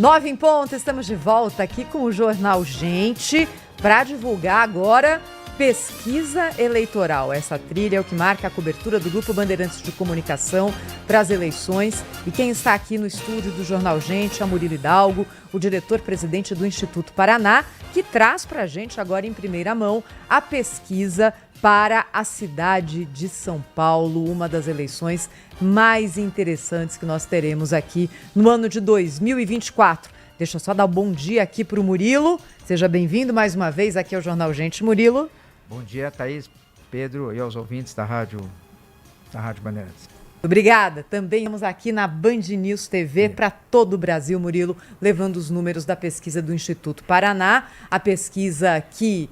9 em ponto, estamos de volta aqui com o Jornal Gente para divulgar agora pesquisa eleitoral. Essa trilha é o que marca a cobertura do Grupo Bandeirantes de Comunicação para as eleições. E quem está aqui no estúdio do Jornal Gente é o Murilo Hidalgo, o diretor-presidente do Instituto Paraná, que traz para a gente agora em primeira mão a pesquisa para a cidade de São Paulo, uma das eleições mais interessantes que nós teremos aqui no ano de 2024. Deixa eu só dar um bom dia aqui para o Murilo. Seja bem-vindo mais uma vez aqui ao Jornal Gente, Murilo. Bom dia, Thaís, Pedro e aos ouvintes da Rádio Bandeirantes. Obrigada. Também estamos aqui na Band News TV para todo o Brasil, Murilo, levando os números da pesquisa do Instituto Paraná. A pesquisa que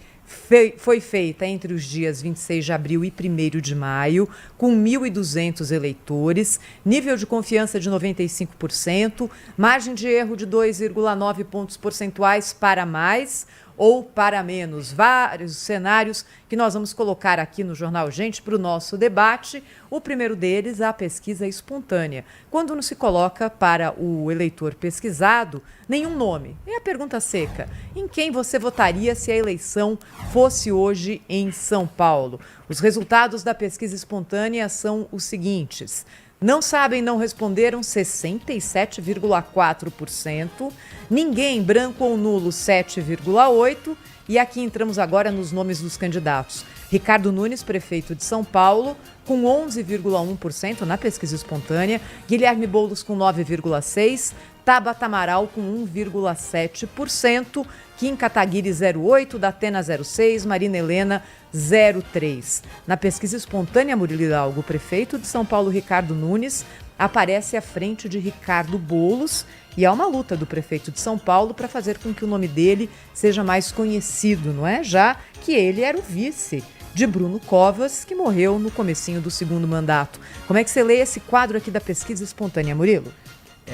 foi feita entre os dias 26 de abril e 1º de maio, com 1.200 eleitores, nível de confiança de 95%, margem de erro de 2,9 pontos percentuais para mais ou para menos. Vários cenários que nós vamos colocar aqui no Jornal Gente para o nosso debate. O primeiro deles, a pesquisa espontânea. Quando não se coloca para o eleitor pesquisado nenhum nome. É a pergunta seca. Em quem você votaria se a eleição fosse hoje em São Paulo? Os resultados da pesquisa espontânea são os seguintes. Não sabem, não responderam 67,4%. Ninguém, branco ou nulo, 7,8%. E aqui entramos agora nos nomes dos candidatos. Ricardo Nunes, prefeito de São Paulo, com 11,1% na pesquisa espontânea. Guilherme Boulos com 9,6%. Tabata Amaral com 1,7%. Kim Kataguiri 0,8%. Datena 0,6%. Marina Helena 0,3%. Na pesquisa espontânea, Murilo Hidalgo, o prefeito de São Paulo, Ricardo Nunes, aparece à frente de Ricardo Boulos. E há uma luta do prefeito de São Paulo para fazer com que o nome dele seja mais conhecido, não é? Já que ele era o vice de Bruno Covas, que morreu no comecinho do segundo mandato. Como é que você lê esse quadro aqui da pesquisa espontânea, Murilo?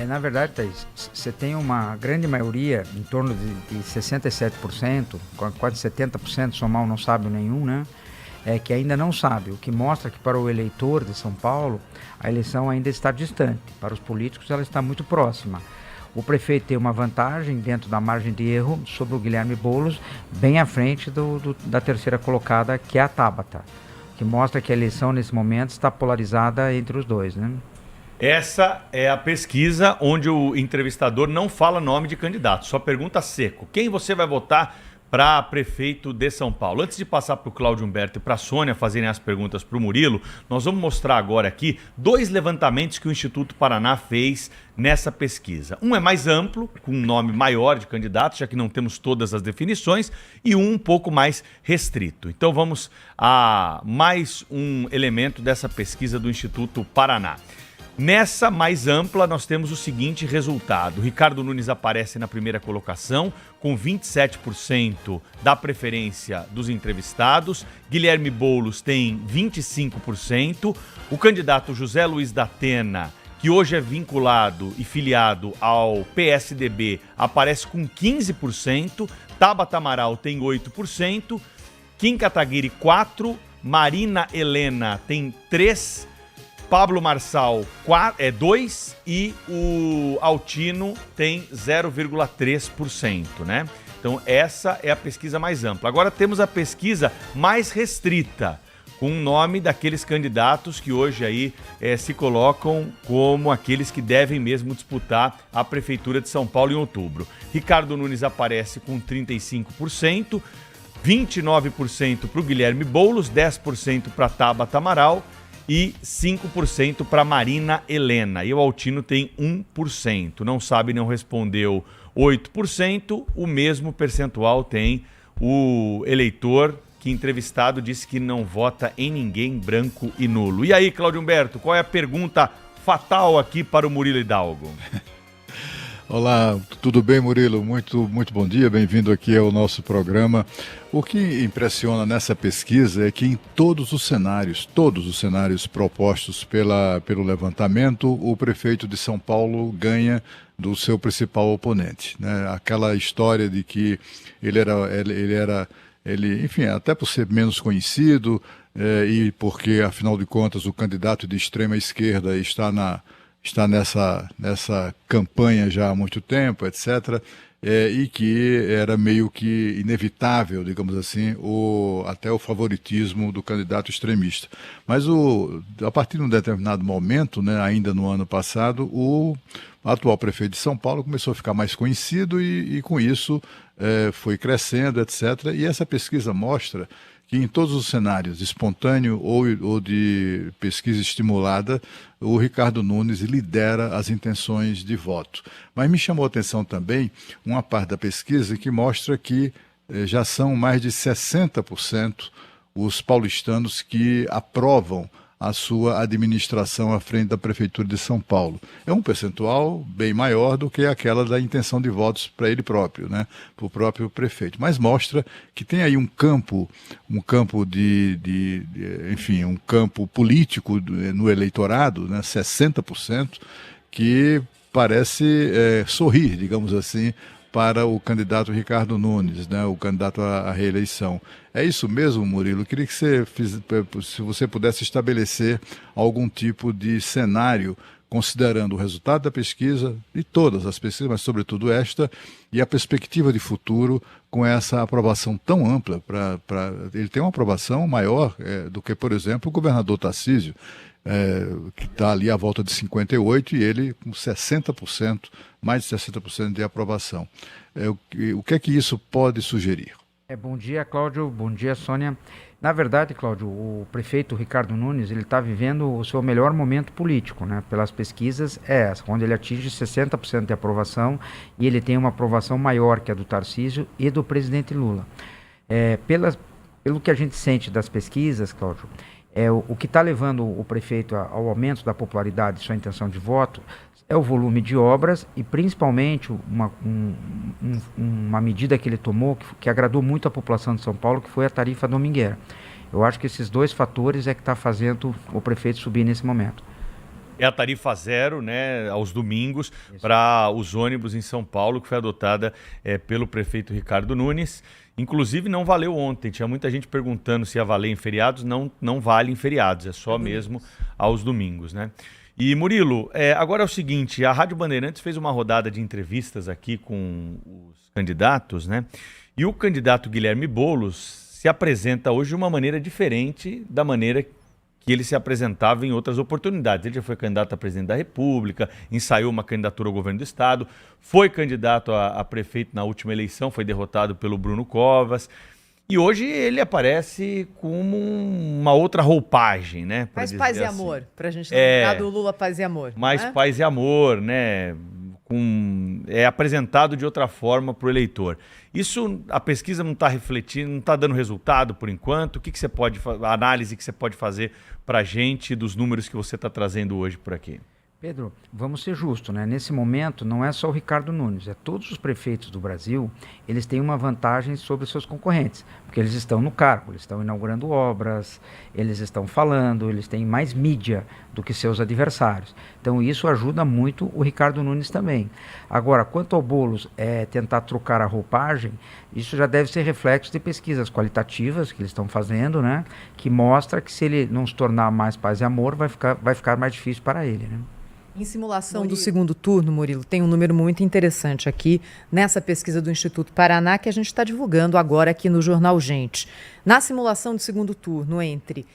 Na verdade, Thaís, você tem uma grande maioria, em torno de 67%, quase 70%, são mal não sabe nenhum, né? Que ainda não sabe, o que mostra que para o eleitor de São Paulo, a eleição ainda está distante. Para os políticos, ela está muito próxima. O prefeito tem uma vantagem dentro da margem de erro sobre o Guilherme Boulos, bem à frente da terceira colocada, que é a Tabata, que mostra que a eleição nesse momento está polarizada entre os dois, né? Essa é a pesquisa onde o entrevistador não fala nome de candidato, só pergunta seco. Quem você vai votar para prefeito de São Paulo? Antes de passar para o Cláudio Humberto e para a Sônia fazerem as perguntas para o Murilo, nós vamos mostrar agora aqui 2 levantamentos que o Instituto Paraná fez nessa pesquisa. Um é mais amplo, com um nome maior de candidato, já que não temos todas as definições, e um pouco mais restrito. Então vamos a mais um elemento dessa pesquisa do Instituto Paraná. Nessa mais ampla, nós temos o seguinte resultado. Ricardo Nunes aparece na primeira colocação, com 27% da preferência dos entrevistados. Guilherme Boulos tem 25%. O candidato José Luiz Datena, que hoje é vinculado e filiado ao PSDB, aparece com 15%. Tabata Amaral tem 8%. Kim Kataguiri, 4%. Marina Helena tem 3%. Pablo Marçal 2% e o Altino tem 0,3%, né? Então essa é a pesquisa mais ampla. Agora temos a pesquisa mais restrita, com o nome daqueles candidatos que hoje aí se colocam como aqueles que devem mesmo disputar a Prefeitura de São Paulo em outubro. Ricardo Nunes aparece com 35%, 29% para o Guilherme Boulos, 10% para Tabata Amaral, e 5% para Marina Helena. E o Altino tem 1%. Não sabe, não respondeu 8%. O mesmo percentual tem o eleitor que, entrevistado, disse que não vota em ninguém, branco e nulo. E aí, Cláudio Humberto, qual é a pergunta fatal aqui para o Murilo Hidalgo? Olá, tudo bem, Murilo? Muito bom dia, bem-vindo aqui ao nosso programa. O que impressiona nessa pesquisa é que em todos os cenários propostos pelo levantamento, o prefeito de São Paulo ganha do seu principal oponente, né? Aquela história de que enfim, até por ser menos conhecido e porque, afinal de contas, o candidato de extrema esquerda está está nessa campanha já há muito tempo, etc., e que era meio que inevitável, digamos assim, até o favoritismo do candidato extremista. Mas a partir de um determinado momento, né, ainda no ano passado, o atual prefeito de São Paulo começou a ficar mais conhecido e com isso foi crescendo, etc. E essa pesquisa mostra que em todos os cenários, espontâneo ou de pesquisa estimulada, o Ricardo Nunes lidera as intenções de voto. Mas me chamou a atenção também uma parte da pesquisa que mostra que já são mais de 60% os paulistanos que aprovam a sua administração à frente da Prefeitura de São Paulo. É um percentual bem maior do que aquela da intenção de votos para ele próprio, né, para o próprio prefeito. Mas mostra que tem aí um campo enfim, um campo político no eleitorado, né, 60%, que parece sorrir, digamos assim, para o candidato Ricardo Nunes, né, o candidato à reeleição. É isso mesmo, Murilo? Eu queria que se você pudesse estabelecer algum tipo de cenário, considerando o resultado da pesquisa, de todas as pesquisas, mas sobretudo esta, e a perspectiva de futuro com essa aprovação tão ampla. Ele tem uma aprovação maior do que, por exemplo, o governador Tarcísio, que está ali à volta de 58%, e ele com 60%, mais de 60% de aprovação. O que é que isso pode sugerir? Bom dia, Cláudio. Bom dia, Sônia. Na verdade, Cláudio, o prefeito Ricardo Nunes, ele está vivendo o seu melhor momento político, né? Pelas pesquisas, onde ele atinge 60% de aprovação e ele tem uma aprovação maior que a do Tarcísio e do presidente Lula. Pelo que a gente sente das pesquisas, Cláudio, o que está levando o prefeito ao aumento da popularidade de sua intenção de voto é o volume de obras e principalmente uma medida que ele tomou que agradou muito a população de São Paulo, que foi a tarifa domingueira. Eu acho que esses dois fatores que está fazendo o prefeito subir nesse momento. É a tarifa zero, né, aos domingos, para os ônibus em São Paulo, que foi adotada pelo prefeito Ricardo Nunes. Inclusive não valeu ontem, tinha muita gente perguntando se ia valer em feriados. Não vale em feriados, é só mesmo aos domingos, né? E Murilo, agora é o seguinte, a Rádio Bandeirantes fez uma rodada de entrevistas aqui com os candidatos, né? E o candidato Guilherme Boulos se apresenta hoje de uma maneira diferente da maneira que ele se apresentava em outras oportunidades. Ele já foi candidato a presidente da República, ensaiou uma candidatura ao governo do Estado, foi candidato a prefeito na última eleição, foi derrotado pelo Bruno Covas. E hoje ele aparece como uma outra roupagem, né? Mais paz e amor, pra gente lembrar do Lula Paz e Amor. Mais paz e amor, né? É apresentado de outra forma para o eleitor. Isso, a pesquisa não está refletindo, não está dando resultado por enquanto. O que você pode, a análise que você pode fazer para a gente dos números que você está trazendo hoje por aqui? Pedro, vamos ser justos, né? Nesse momento não é só o Ricardo Nunes, todos os prefeitos do Brasil, eles têm uma vantagem sobre os seus concorrentes, porque eles estão no cargo, eles estão inaugurando obras, eles estão falando, eles têm mais mídia do que seus adversários. Então isso ajuda muito o Ricardo Nunes também. Agora, quanto ao Boulos tentar trocar a roupagem, isso já deve ser reflexo de pesquisas qualitativas que eles estão fazendo, né? Que mostra que se ele não se tornar mais paz e amor, vai ficar mais difícil para ele, né? Em simulação do segundo turno, Murilo, tem um número muito interessante aqui nessa pesquisa do Instituto Paraná que a gente está divulgando agora aqui no Jornal Gente. Na simulação do segundo turno entre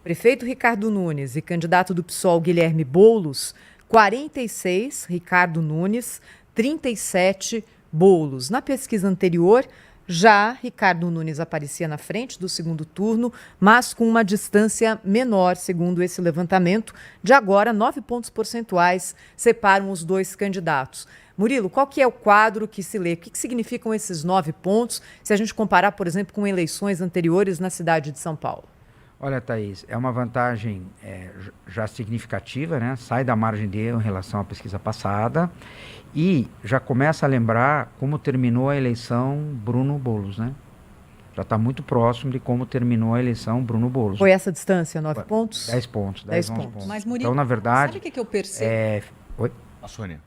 prefeito Ricardo Nunes e candidato do PSOL Guilherme Boulos, 46 Ricardo Nunes, 37 Boulos. Na pesquisa anterior, já Ricardo Nunes aparecia na frente do segundo turno, mas com uma distância menor, segundo esse levantamento. De agora, 9 pontos percentuais separam os dois candidatos. Murilo, qual que é o quadro que se lê? O que significam esses 9 pontos, se a gente comparar, por exemplo, com eleições anteriores na cidade de São Paulo? Olha, Thaís, é uma vantagem já significativa, né? Sai da margem de erro em relação à pesquisa passada e já começa a lembrar como terminou a eleição Bruno Boulos, né? Já está muito próximo de como terminou a eleição Bruno Boulos. Foi essa distância, 9 pontos? 10 pontos, 10 pontos. Mas, Murilo, então, na verdade, sabe o que eu percebo? Oi? A Sônia.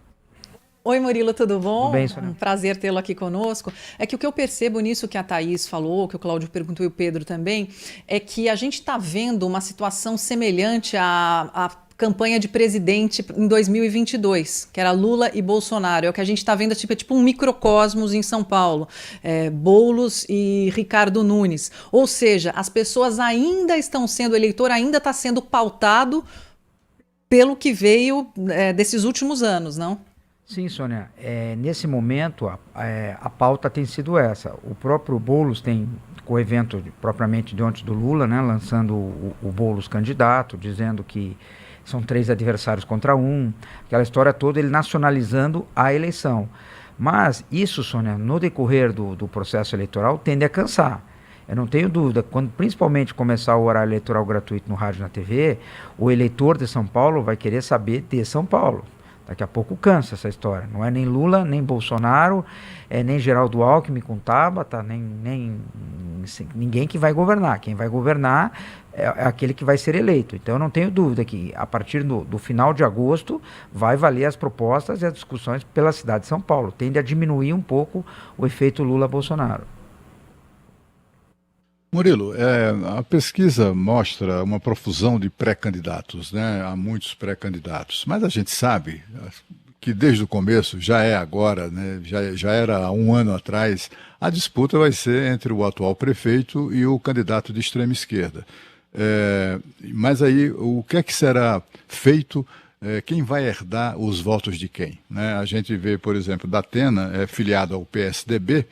Oi, Murilo, tudo bom? Tudo bem, Sônia? Um prazer tê-lo aqui conosco. É que o que eu percebo nisso que a Thaís falou, que o Cláudio perguntou e o Pedro também, é que a gente está vendo uma situação semelhante à campanha de presidente em 2022, que era Lula e Bolsonaro. É o que a gente está vendo, é tipo um microcosmos em São Paulo. Boulos e Ricardo Nunes. Ou seja, as pessoas ainda estão sendo, o eleitor ainda está sendo pautado pelo que veio desses últimos anos, não? Sim, Sônia. Nesse momento, a pauta tem sido essa. O próprio Boulos tem, com o evento propriamente de ontem do Lula, né, lançando o Boulos candidato, dizendo que são 3 adversários contra 1, aquela história toda, ele nacionalizando a eleição. Mas isso, Sônia, no decorrer do processo eleitoral, tende a cansar. Eu não tenho dúvida, quando principalmente começar o horário eleitoral gratuito no rádio e na TV, o eleitor de São Paulo vai querer saber de São Paulo. Daqui a pouco cansa essa história. Não é nem Lula, nem Bolsonaro, nem Geraldo Alckmin com Tabata, nem ninguém que vai governar. Quem vai governar é aquele que vai ser eleito. Então eu não tenho dúvida que a partir do final de agosto vai valer as propostas e as discussões pela cidade de São Paulo. Tende a diminuir um pouco o efeito Lula-Bolsonaro. Murilo, a pesquisa mostra uma profusão de pré-candidatos, né? Há muitos pré-candidatos, mas a gente sabe que desde o começo, já é agora, né? já era há um ano atrás, a disputa vai ser entre o atual prefeito e o candidato de extrema esquerda. Mas aí, o que é que será feito? Quem vai herdar os votos de quem? Né? A gente vê, por exemplo, Datena é filiado ao PSDB,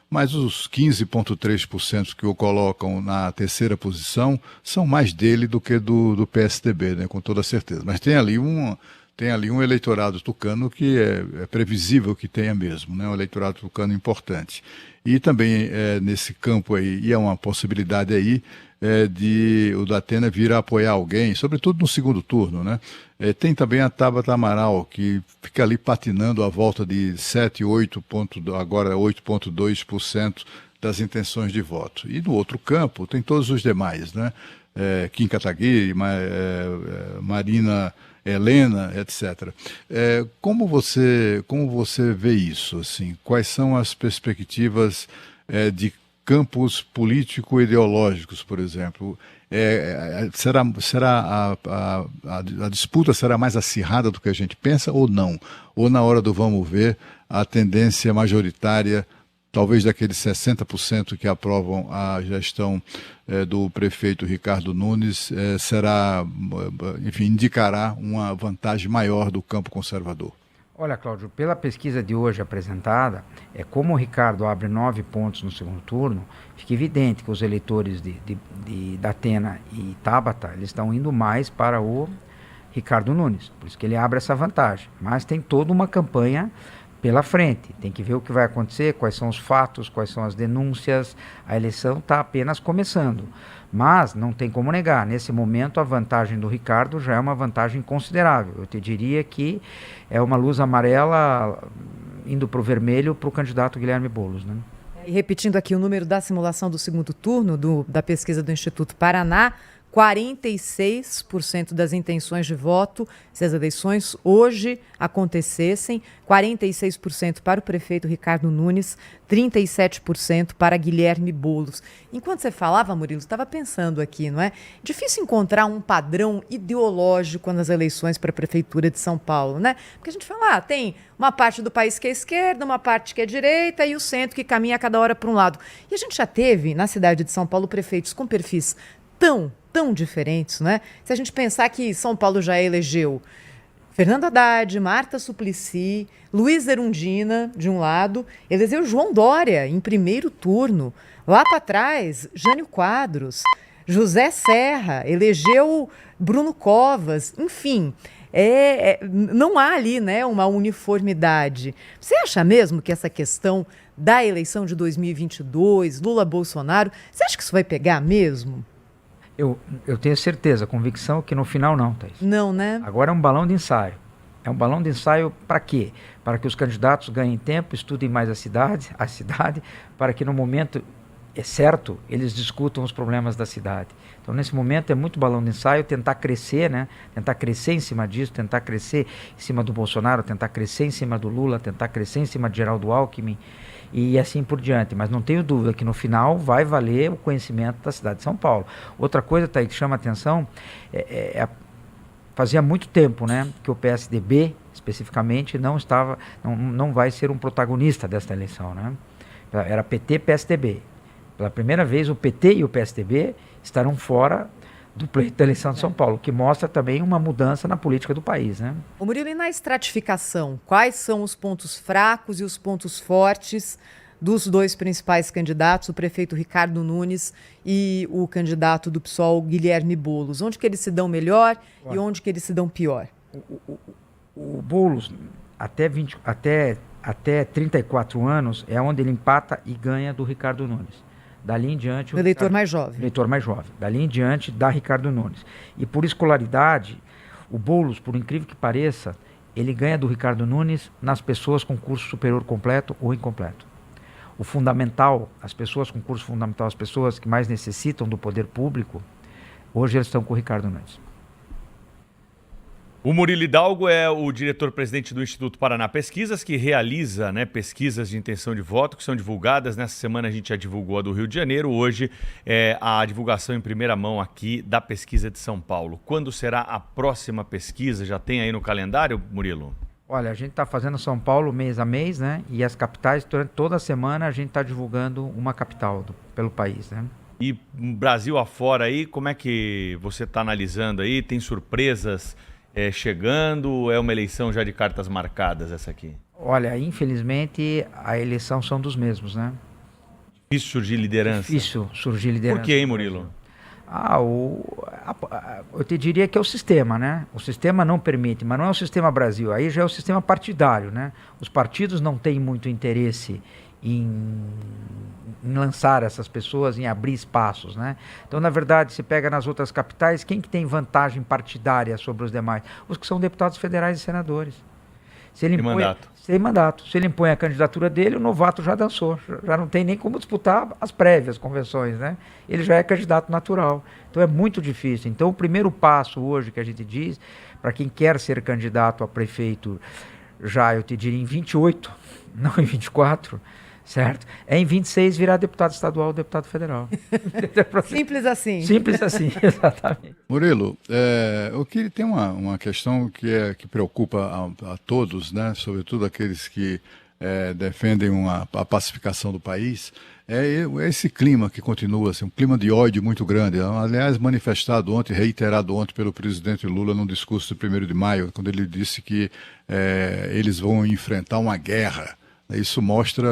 mas os 15,3% que o colocam na terceira posição são mais dele do que do PSDB, né, com toda certeza. Mas tem ali um eleitorado tucano que é previsível que tenha mesmo, né, um eleitorado tucano importante. E também nesse campo aí, e é uma possibilidade aí, de o Datena vir a apoiar alguém, sobretudo no segundo turno, né? Tem também a Tabata Amaral, que fica ali patinando à volta de 7, 8, agora 8,2% das intenções de voto. E no outro campo tem todos os demais, né? Kim Kataguiri, Marina Helena, etc. Como você vê isso? Assim? Quais são as perspectivas de campos político-ideológicos, por exemplo? A disputa será mais acirrada do que a gente pensa ou não? Ou na hora do vamos ver, a tendência majoritária, talvez daqueles 60% que aprovam a gestão do prefeito Ricardo Nunes, indicará uma vantagem maior do campo conservador? Olha, Cláudio, pela pesquisa de hoje apresentada, como o Ricardo abre 9 pontos no segundo turno, fica evidente que os eleitores de Datena e Tabata, eles estão indo mais para o Ricardo Nunes, por isso que ele abre essa vantagem. Mas tem toda uma campanha pela frente, tem que ver o que vai acontecer, quais são os fatos, quais são as denúncias, a eleição está apenas começando. Mas não tem como negar, nesse momento a vantagem do Ricardo já é uma vantagem considerável. Eu te diria que é uma luz amarela indo para o vermelho para o candidato Guilherme Boulos, né? E repetindo aqui o número da simulação do segundo turno da pesquisa do Instituto Paraná, 46% das intenções de voto, se as eleições hoje acontecessem, 46% para o prefeito Ricardo Nunes, 37% para Guilherme Boulos. Enquanto você falava, Murilo, estava pensando aqui, não é? Difícil encontrar um padrão ideológico nas eleições para a Prefeitura de São Paulo, né? Porque a gente fala, tem uma parte do país que é esquerda, uma parte que é direita e o centro que caminha a cada hora para um lado. E a gente já teve, na cidade de São Paulo, prefeitos com perfis tão diferentes, né? Se a gente pensar que São Paulo já elegeu Fernando Haddad, Marta Suplicy, Luiz Erundina, de um lado, elegeu João Dória em primeiro turno. Lá para trás, Jânio Quadros, José Serra, elegeu Bruno Covas, enfim. Não há ali, né, uma uniformidade. Você acha mesmo que essa questão da eleição de 2022, Lula-Bolsonaro, você acha que isso vai pegar mesmo? Eu tenho certeza, convicção que no final não, Thaís. Não, né? Agora é um balão de ensaio. É um balão de ensaio para quê? Para que os candidatos ganhem tempo, estudem mais a cidade, para que no momento certo eles discutam os problemas da cidade. Então, nesse momento é muito balão de ensaio, tentar crescer, né? Tentar crescer em cima disso, tentar crescer em cima do Bolsonaro, tentar crescer em cima do Lula, tentar crescer em cima de Geraldo Alckmin e assim por diante. Mas não tenho dúvida que no final vai valer o conhecimento da cidade de São Paulo. Outra coisa, Thaís, que chama a atenção fazia muito tempo, né, que o PSDB, especificamente, não vai ser um protagonista desta eleição, né? Era PT-PSDB. Pela primeira vez, o PT e o PSDB estarão fora do pleito da eleição de São Paulo, o que mostra também uma mudança na política do país, né? O Murilo, e na estratificação, quais são os pontos fracos e os pontos fortes dos dois principais candidatos, o prefeito Ricardo Nunes e o candidato do PSOL, Guilherme Boulos? Onde que eles se dão melhor e onde que eles se dão pior? O Boulos, até 34 anos, é onde ele empata e ganha do Ricardo Nunes. Dali em diante... O eleitor mais jovem. Eleitor mais jovem. Dali em diante, dá Ricardo Nunes. E por escolaridade, o Boulos, por incrível que pareça, ele ganha do Ricardo Nunes nas pessoas com curso superior completo ou incompleto. O fundamental, as pessoas com curso fundamental, as pessoas que mais necessitam do poder público, hoje eles estão com o Ricardo Nunes. O Murilo Hidalgo é o diretor-presidente do Instituto Paraná Pesquisas, que realiza, né, pesquisas de intenção de voto, que são divulgadas. Nessa semana a gente já divulgou a do Rio de Janeiro. Hoje é a divulgação em primeira mão aqui da pesquisa de São Paulo. Quando será a próxima pesquisa? Já tem aí no calendário, Murilo? Olha, a gente está fazendo São Paulo mês a mês, né? E as capitais, toda semana a gente está divulgando uma capital pelo país, né? E Brasil afora aí, como é que você está analisando aí? Tem surpresas chegando? É uma eleição já de cartas marcadas essa aqui? Olha, infelizmente a eleição são dos mesmos, né? Difícil surgir liderança. Difícil surgir liderança. Por quê, hein, Murilo? Eu te diria que é o sistema, né? O sistema não permite, mas não é o sistema Brasil, aí já é o sistema partidário, né? Os partidos não têm muito interesse em lançar essas pessoas, em abrir espaços, né? Então, na verdade, se pega nas outras capitais, quem que tem vantagem partidária sobre os demais? Os que são deputados federais e senadores. Se ele impõe, mandato. Sem mandato. Se ele impõe a candidatura dele, o novato já dançou. Já não tem nem como disputar as prévias convenções, né? Ele já é candidato natural. Então é muito difícil. Então o primeiro passo hoje que a gente diz, para quem quer ser candidato a prefeito, já eu te diria em 28, não em 24, certo? É em 26 virar deputado estadual ou deputado federal. Simples assim. Simples assim, exatamente. Murilo, o que tem uma questão que preocupa a todos, né, sobretudo aqueles que defendem a pacificação do país, é esse clima que continua, assim, um clima de ódio muito grande. Aliás, manifestado ontem, reiterado ontem pelo presidente Lula num discurso de 1º de maio, quando ele disse que eles vão enfrentar uma guerra. Isso mostra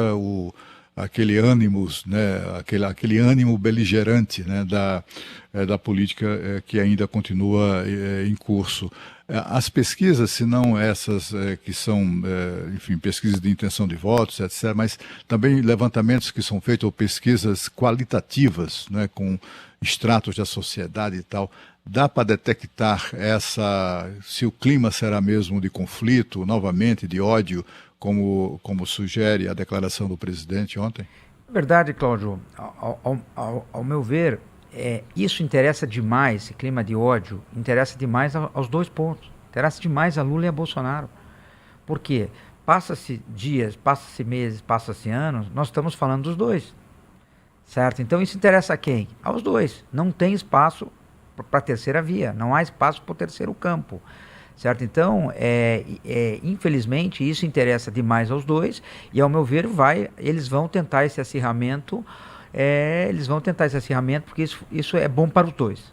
aquele ânimo, né, aquele ânimo beligerante, né, da política que ainda continua em curso. As pesquisas, se não essas que são, enfim, pesquisas de intenção de votos, etc., mas também levantamentos que são feitos, ou pesquisas qualitativas, né, com estratos da sociedade e tal, dá para detectar se o clima será mesmo de conflito, novamente, de ódio, como sugere a declaração do presidente ontem? Na verdade, Cláudio, ao meu ver, isso interessa demais, esse clima de ódio, interessa demais aos dois pontos. Interessa demais a Lula e a Bolsonaro. Por quê? Passa-se dias, passa-se meses, passa-se anos, nós estamos falando dos dois. Certo? Então isso interessa a quem? Aos dois. Não tem espaço para a terceira via, não há espaço para o terceiro campo. Certo? Então, infelizmente, isso interessa demais aos dois e, ao meu ver, eles vão tentar esse acirramento, porque isso é bom para os dois.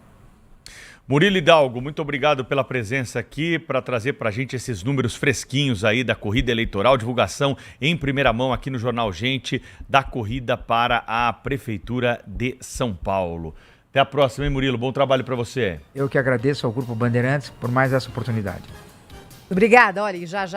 Murilo Hidalgo, muito obrigado pela presença aqui para trazer para a gente esses números fresquinhos aí da corrida eleitoral, divulgação em primeira mão aqui no Jornal Gente da corrida para a Prefeitura de São Paulo. Até a próxima, hein, Murilo? Bom trabalho para você. Eu que agradeço ao Grupo Bandeirantes por mais essa oportunidade. Obrigada, olha, e já